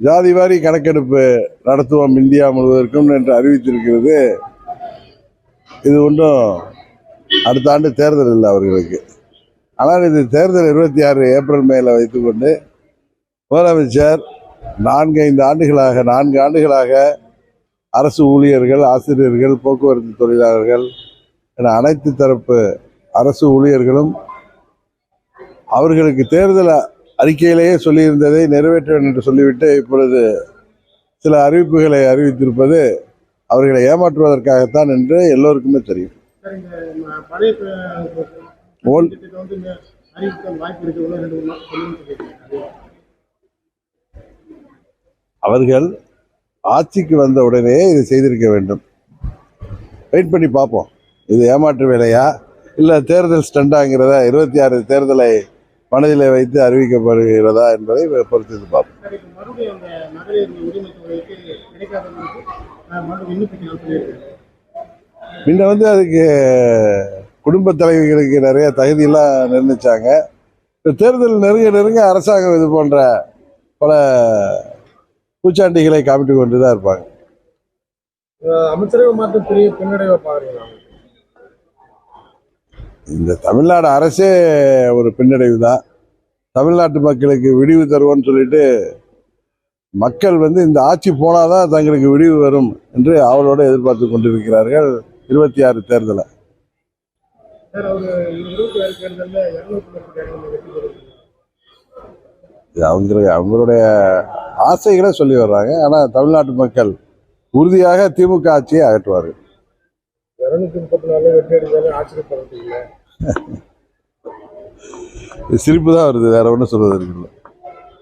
ஜாதிவாரி கணக்கெடுப்பு நடத்துவோம் இந்தியா முழுவதற்கும் என்று அறிவித்திருக்கிறது. இது ஒன்றும் அடுத்த ஆண்டு தேர்தல் இல்லை அவர்களுக்கு. ஆனால் இது தேர்தல் 26 ஏப்ரல் மேல வைத்துக்கொண்டு முதலமைச்சர் 4 ஆண்டுகளாக அரசு ஊழியர்கள், ஆசிரியர்கள், போக்குவரத்து தொழிலாளர்கள் என அனைத்து தரப்பு அரசு ஊழியர்களும் அவர்களுக்கு தேர்தல் அறிக்கையிலேயே சொல்லியிருந்ததை நிறைவேற்றுவேன் என்று சொல்லிவிட்டு இப்பொழுது சில அறிவிப்புகளை அறிவித்திருப்பது அவர்களை ஏமாற்றுவதற்காகத்தான் என்று எல்லோருக்குமே தெரியும். அவர்கள் ஆட்சிக்கு வந்த உடனே இது செய்திருக்க வேண்டும். வெயிட் பண்ணி பார்ப்போம். இது ஏமாற்று வேலையா இல்லை தேர்தல் ஸ்டண்டாங்கிறதா, 26 தேர்தலை மனதில் வைத்து அறிவிக்கப்படுகிறதா என்பதை பொறுத்து பார்ப்போம். முன்ன அதுக்கு குடும்ப தலைவிகளுக்கு நிறைய தகுதியெல்லாம் நிர்ணயிச்சாங்க. இப்போ தேர்தல் நெருங்க அரசாங்கம் இது போன்ற பல பூச்சாண்டிகளை காமிட்டு கொண்டு தான் இருப்பாங்க. அமைச்சரவை மாற்றம் பெரிய பின்னடைவை பாக்குறீங்களா? இந்த தமிழ்நாடு அரசே ஒரு பின்னடைவு தான். தமிழ்நாட்டு மக்களுக்கு விடிவு தருவோம்னு சொல்லிட்டு மக்கள் இந்த ஆட்சி போனாதான் தங்களுக்கு விடிவு வரும் என்று அவளோட எதிர்பார்த்து கொண்டிருக்கிறார்கள் 26 தேர்தலை. அவங்களுடைய ஆசைகளை சொல்லி வர்றாங்க. ஆனால் தமிழ்நாட்டு மக்கள் உறுதியாக திமுக ஆட்சியை அகற்றுவார்கள். சிரிப்பு தான் வருது, வேற ஒன்றும் சொல்வதற்கு இல்லை.